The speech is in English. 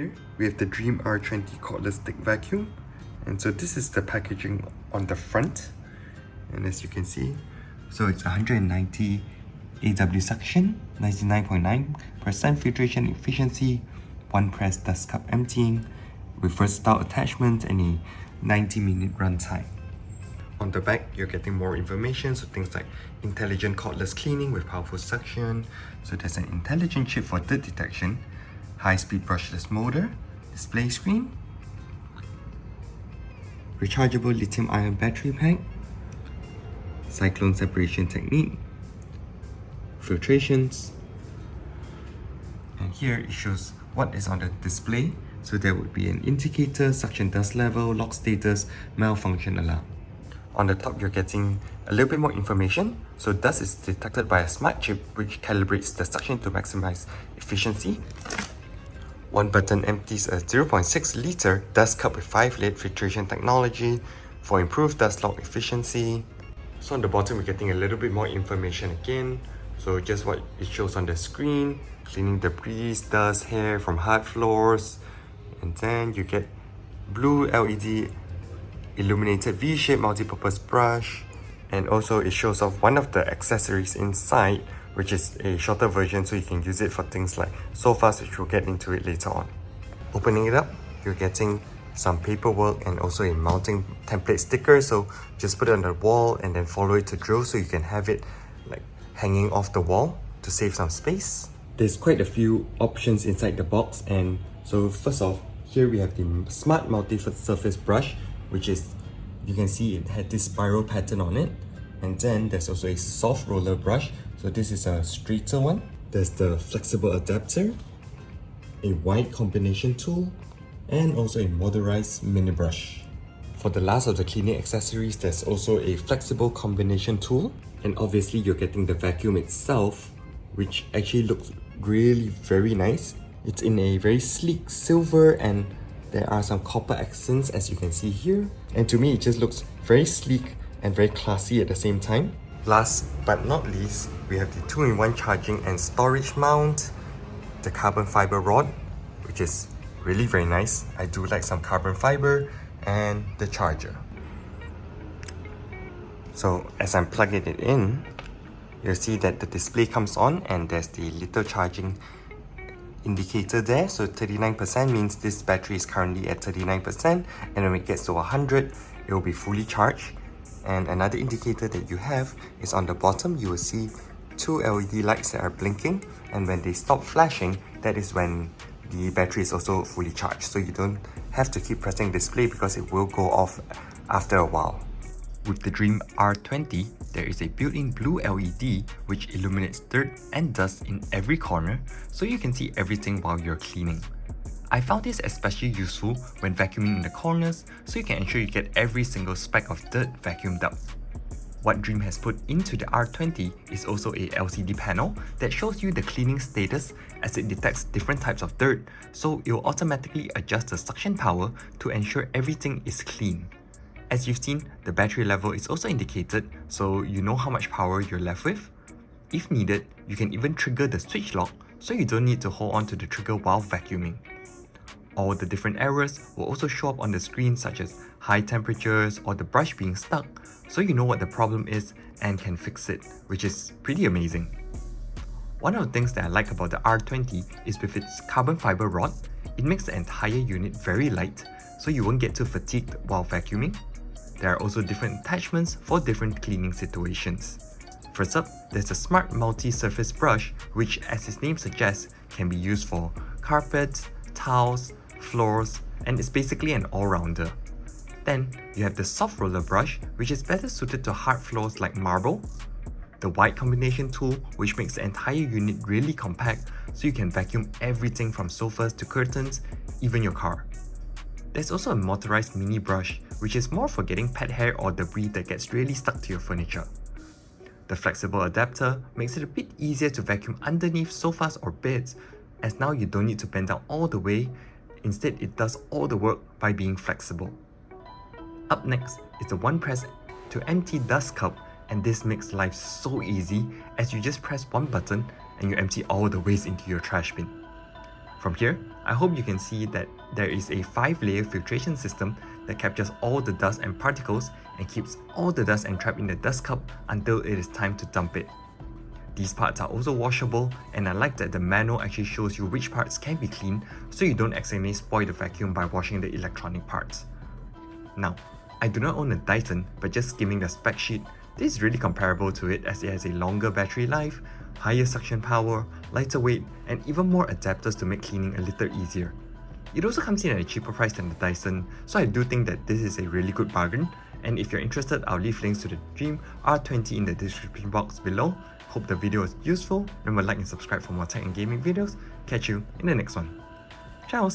Here we have the DREAME R20 cordless stick vacuum, and so this is the packaging on the front, and as you can see, so it's 190 AW suction, 99.9% filtration efficiency, 1 press dust cup emptying, with versatile attachment and a 90-minute runtime. On the back, you're getting more information, so things like intelligent cordless cleaning with powerful suction. So there's an intelligent chip for dirt detection, high-speed brushless motor, display screen, rechargeable lithium-ion battery pack, cyclone separation technique, filtrations, and here it shows what is on the display. So there would be an indicator, suction dust level, lock status, malfunction alarm. On the top, you're getting a little bit more information. So dust is detected by a smart chip which calibrates the suction to maximize efficiency. One button empties a 0.6 liter dust cup with 5-lid filtration technology for improved dust lock efficiency. So on the bottom, we're getting a little bit more information again. So just what it shows on the screen, cleaning debris, dust, hair from hard floors. And then you get blue LED illuminated V-shaped multi-purpose brush, and also it shows off one of the accessories inside, which is a shorter version, so you can use it for things like sofas, which we'll get into it later on. Opening it up, you're getting some paperwork and also a mounting template sticker, so just put it on the wall and then follow it to drill so you can have it like hanging off the wall to save some space. There's quite a few options inside the box, and so first off, here we have the smart multi-surface brush, which is, you can see it had this spiral pattern on it. And then there's also a soft roller brush, so this is a straighter one. There's the flexible adapter, a wide combination tool, and also a motorized mini brush. For the last of the cleaning accessories, there's also a flexible combination tool, and obviously you're getting the vacuum itself, which actually looks really very nice. It's in a very sleek silver, and there are some copper accents as you can see here. And to me, it just looks very sleek and very classy at the same time. Last but not least, we have the 2-in-1 charging and storage mount, the carbon fiber rod, which is really very nice. I do like some carbon fiber, and the charger. So as I'm plugging it in, you'll see that the display comes on and there's the little charging indicator there. So 39% means this battery is currently at 39%, and when it gets to 100, it will be fully charged. And another indicator that you have is on the bottom. You will see 2 LED lights that are blinking, and when they stop flashing, that is when the battery is also fully charged. So you don't have to keep pressing display because it will go off after a while. With the DREAME R20, there is a built-in blue LED which illuminates dirt and dust in every corner, so you can see everything while you're cleaning. I found this especially useful when vacuuming in the corners, so you can ensure you get every single speck of dirt vacuumed up. What DREAME has put into the R20 is also a LCD panel that shows you the cleaning status as it detects different types of dirt, so it will automatically adjust the suction power to ensure everything is clean. As you've seen, the battery level is also indicated, so you know how much power you're left with. If needed, you can even trigger the switch lock, so you don't need to hold on to the trigger while vacuuming. All the different errors will also show up on the screen, such as high temperatures or the brush being stuck, so you know what the problem is and can fix it, which is pretty amazing. One of the things that I like about the R20 is with its carbon fiber rod, it makes the entire unit very light, so you won't get too fatigued while vacuuming. There are also different attachments for different cleaning situations. First up, there's a smart multi-surface brush, which, as its name suggests, can be used for carpets, towels, floors, and is basically an all-rounder. Then, you have the soft roller brush, which is better suited to hard floors like marble, the wide combination tool, which makes the entire unit really compact, so you can vacuum everything from sofas to curtains, even your car. There's also a motorized mini brush, which is more for getting pet hair or debris that gets really stuck to your furniture. The flexible adapter makes it a bit easier to vacuum underneath sofas or beds, as now you don't need to bend down all the way. Instead, it does all the work by being flexible. Up next is the 1 press to empty dust cup, and this makes life so easy as you just press one button and you empty all the waste into your trash bin. From here, I hope you can see that there is a 5-layer filtration system that captures all the dust and particles and keeps all the dust entrapped in the dust cup until it is time to dump it. These parts are also washable, and I like that the manual actually shows you which parts can be cleaned so you don't accidentally spoil the vacuum by washing the electronic parts. Now, I do not own a Dyson, but just skimming the spec sheet, this is really comparable to it as it has a longer battery life, higher suction power, lighter weight, and even more adapters to make cleaning a little easier. It also comes in at a cheaper price than the Dyson, so I do think that this is a really good bargain, and if you're interested, I'll leave links to the DREAME R20 in the description box below. Hope the video was useful. Remember, like and subscribe for more tech and gaming videos. Catch you in the next one. Ciao!